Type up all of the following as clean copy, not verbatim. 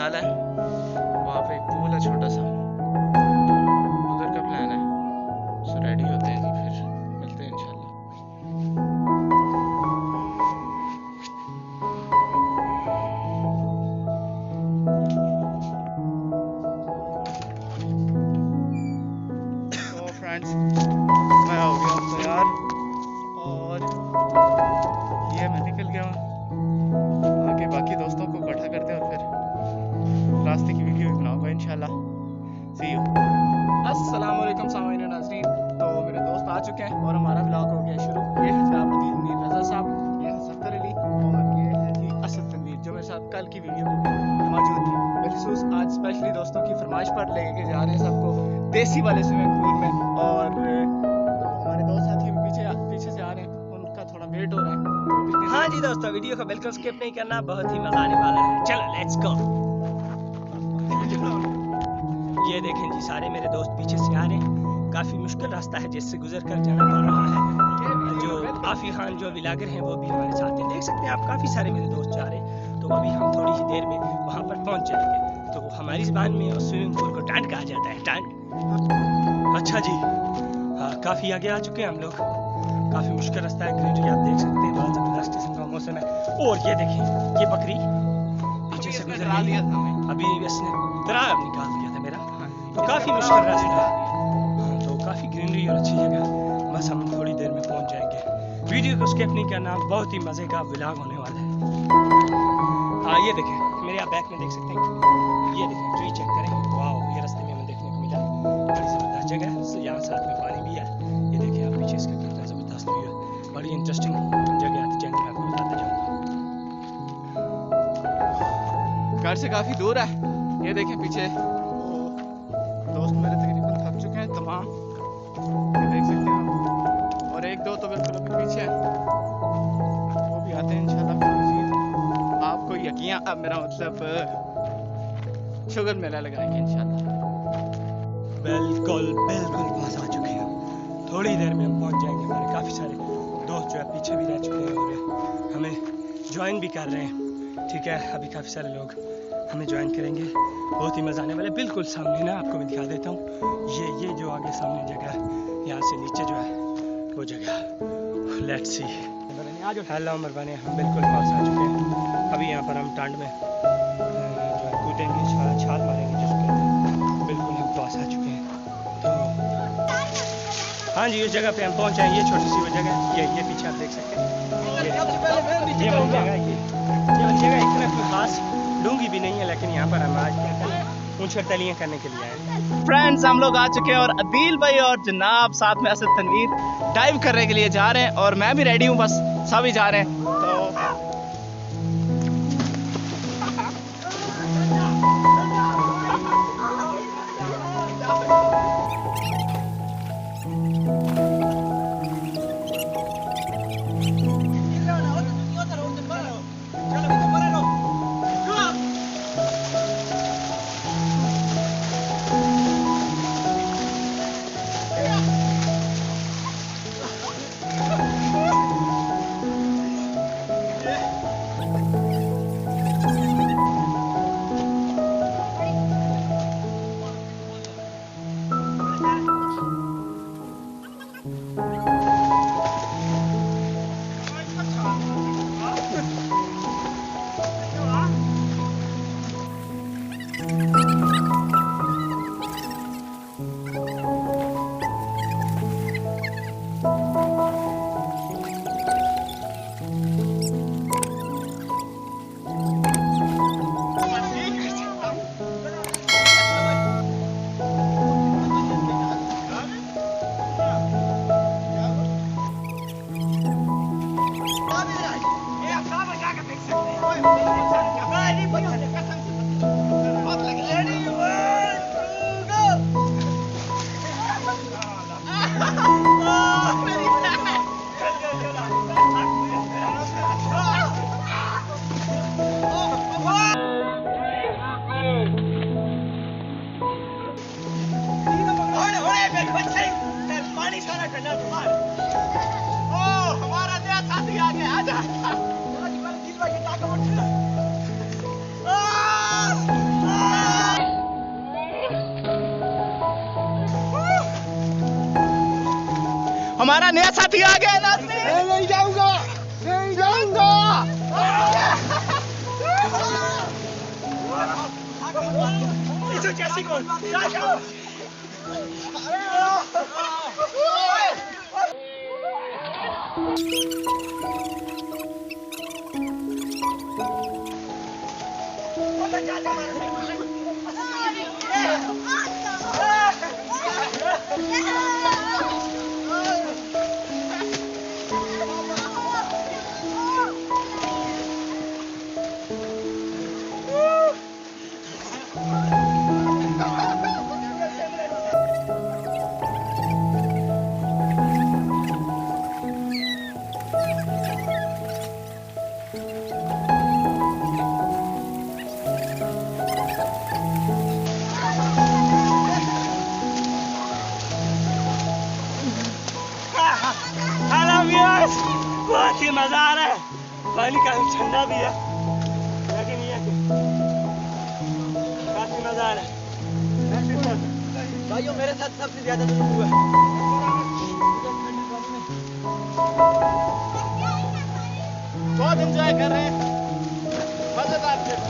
निकाला है। वहाँ पे एक पूल है छोटा सा, उधर का प्लान है। सो रेडी होते हैं जी, फिर मिलते हैं इंशाल्लाह। तो फ्रेंड्स, मैं हो गया हूँ तैयार और ये मैं निकल गया हूँ। आगे बाकी दोस्तों को इकट्ठा करते हैं और फिर रास्ते की वीडियो भी बनाऊंगा इंशाल्लाह। सी यू। अस्सलाम वालेकुम सामाईन नाज़रीन। तो मेरे दोस्त आ चुके हैं और हमारा व्लॉग हो गया शुरू। ये है जनाब अदील मीर रज़ा साहब, ये है सत्तर अली और ये है जी असद तनवीर, जो मेरे साथ कल की वीडियो में भी मौजूद थे। बिलखुसूस आज स्पेशली दोस्तों की फरमाइश पर लेके जा रहे हैं सबको देसी वाले स्विमिंग पूल में। और हमारे दोस्त साथी भी पीछे से आ रहे हैं, उनका थोड़ा वेट हो रहा है। हाँ जी दोस्तों, वीडियो को बिल्कुल स्किप नहीं करना, बहुत ही मजा आने वाला है। चलो लेट्स गो। ये देखें जी, सारे मेरे दोस्त पीछे से आ रहे हैं। काफी मुश्किल रास्ता है जिससे गुजर कर जाना पड़ रहा है। जो आफी खान जो व्लॉगर हैं वो भी हमारे साथ हैं। देख सकते हैं आप, काफी सारे मेरे दोस्त जा रहे हैं। तो अभी हम थोड़ी ही देर में वहाँ पर पहुँच जाएंगे। तो हमारी ज़बान में उस स्विमिंग पूल को टांड कहा जाता है, टांड। अच्छा जी, हाँ काफी आगे आ चुके हैं हम लोग। काफी मुश्किल रास्ता है, ग्रीनरी आप देख सकते हैं, बहुत जबरदस्त किस्म का मौसम है। और ये देखें, ये बकरी पीछे से गुजर रही है। अभी इसने तराब निकाल दिया था मेरा। तो काफी मुश्किल रास्ता है। हाँ, तो काफी ग्रीनरी और अच्छी जगह। बस हम थोड़ी देर में पहुंच जाएंगे। वीडियो को स्किप नहीं करना, बहुत ही मजे का व्लॉग होने वाला है। हाँ ये देखें, मेरे आप बैक में देख सकते हैं। ये देखें, ट्री चेक करें। वाह, ये रास्ते में हमें देखने को मिला। बड़ी जबरदस्त जगह है, यहाँ साथ में पानी भी है। ये देखें आप पीछे, इसका कितना जबरदस्त व्यू है। बड़ी इंटरेस्टिंग जगह आती जाएंगे, आपको बताते जाऊंगा। घर से काफी दूर है। ये देखें पीछे दोस्त मेरे तकरीबन थक चुके हैं तमाम, ये देख सकते हैं आप। और एक दो तो बिल्कुल अभी पीछे है, वो भी आते हैं इंशाल्लाह। आपको यकीन, अब मेरा मतलब शुगर मेला लगाएंगे इंशाल्लाह। बिल्कुल बिल्कुल पास आ चुके हैं। थोड़ी देर में हम पहुंच जाएंगे। हमारे काफ़ी सारे दोस्त जो है पीछे भी रह चुके हैं और हमें ज्वाइन भी कर रहे हैं। ठीक है, अभी काफ़ी सारे लोग हमें ज्वाइन करेंगे। बहुत ही मज़ा आने वाला है। बिल्कुल सामने ना आपको मैं दिखा देता हूँ, ये जो आगे सामने जगह है, यहाँ से नीचे जो है वो जगह। Let's see. हेलो उमर बने, हम बिल्कुल पास आ चुके हैं। अभी यहाँ पर हम टांड में जो है कूदेंगे, छाल मारेंगे जिसके। बिल्कुल हम पास आ चुके हैं। तो हाँ जी, इस जगह पे हम पहुँच जाएंगे। ये छोटी सी वो जगह, ये पीछे आप देख सकते हैं। ये वाली जगह, ये वाली जगह इतना कोई खास डूंगी भी नहीं है, लेकिन यहाँ पर हम आज ऊंचे तलियाँ करने के लिए आए। फ्रेंड्स, हम लोग आ चुके हैं और अदील भाई और जनाब साथ में असद तनवीर डाइव करने के लिए जा रहे हैं। और मैं भी रेडी हूँ, बस सभी जा रहे हैं। तो हमारा नया साथी आ गया ना। नहीं जाऊंगा, नहीं जाऊंगा। बहुत ही मजा आ रहा है, पानी काफी ठंडा भी है, लेकिन ये काफी मजा आ रहा है। भाइयों मेरे साथ सबसे ज्यादा दुख हुआ है। बहुत एंजॉय कर रहे हैं, मजेदार ट्रिप।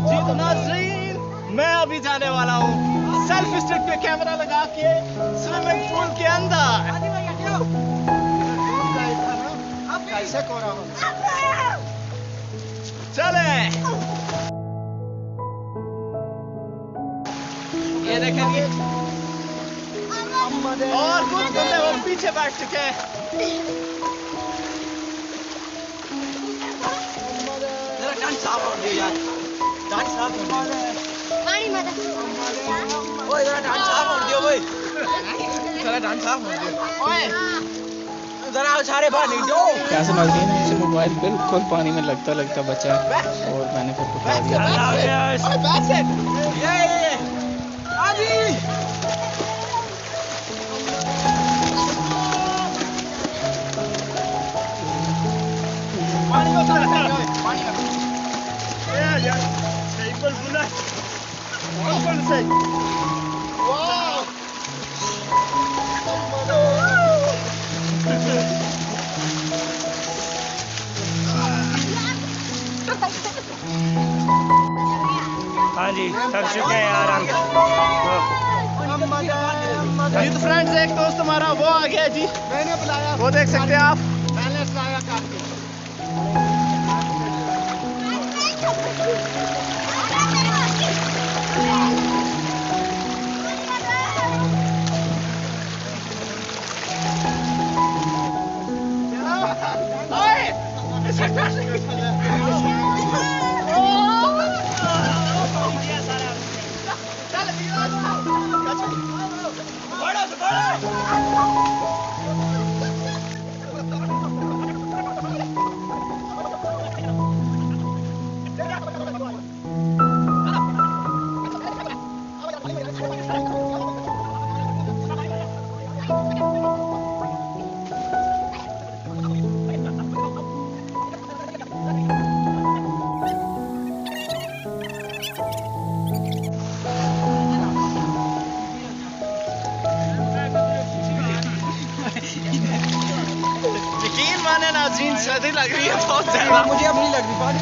जी तो नाज़रीन, मैं अभी जाने वाला हूँ सेल्फी स्टिक पे कैमरा लगा के स्विमिंग पूल के अंदर। कैसे को रहा हूँ? चले। ये देखें ये और कुछ बंदे वो पीछे बैठ चुके हैं। जरा डांस साफ हो गया यार, डांस साफ हो गया। पानी मत ओए जरा डांस साफ हो गया ओए, जरा डांस साफ हो गया ओए, जरा सारे बाहर नहीं दो। क्या से नाज़रीन, मुझसे मोबाइल बिल्कुल पानी में लगता लगता बचा और मैंने फिर उठा दिया। ये आजी पानी में उतर पानी में यार सही पर बुला कौन सही वाह हाँ जी, थक चुके हैं आराम। जी तो फ्रेंड्स, एक दोस्त हमारा वो आ गया जी, मैंने बुलाया, वो देख सकते हैं आप। मैंने बुलाया काफी। तूफान है नाज़रीन, सर्दी लग रही है बहुत ज्यादा। मुझे अब नहीं लग रही पानी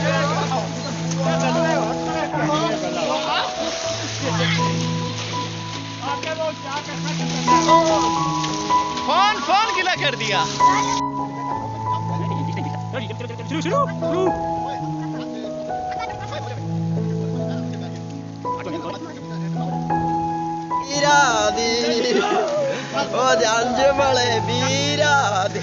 फोन गिला कर दिया। ओ जान बड़े बीरा दी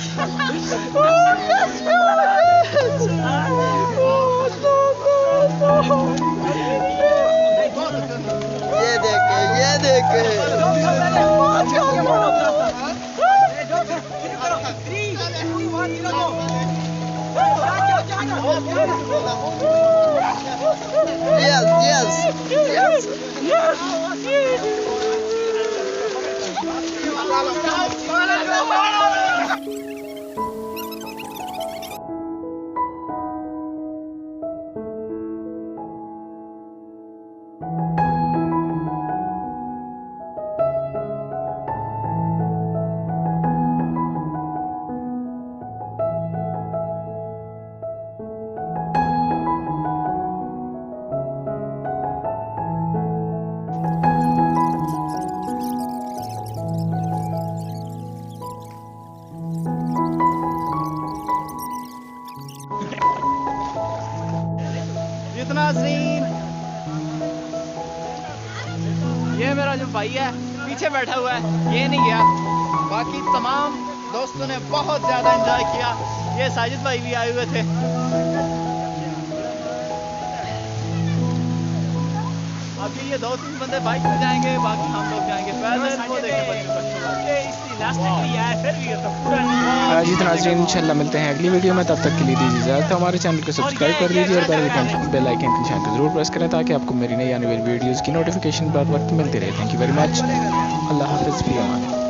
ये देखे नाज़रीन, ये मेरा जो भाई है पीछे बैठा हुआ है, ये नहीं गया। बाकी तमाम दोस्तों ने बहुत ज़्यादा एंजॉय किया। ये साजिद भाई भी आए हुए थे। अभी ये 2-3 बंदे बाइक पे जाएंगे, बाकी हम लोग जाएंगे पैदल। वो जी तो नाज़रीन, इंशाल्लाह मिलते हैं अगली वीडियो में। तब तक के लिए दीजिए इजाज़त। हमारे चैनल को सब्सक्राइब कर लीजिए और बेल आइकन के निशान को जरूर प्रेस करें ताकि आपको मेरी नई आने वाली वीडियोज़ की नोटिफिकेशन बर वक्त मिलती रहे। Thank you very much. अल्लाह हाफ़िज़।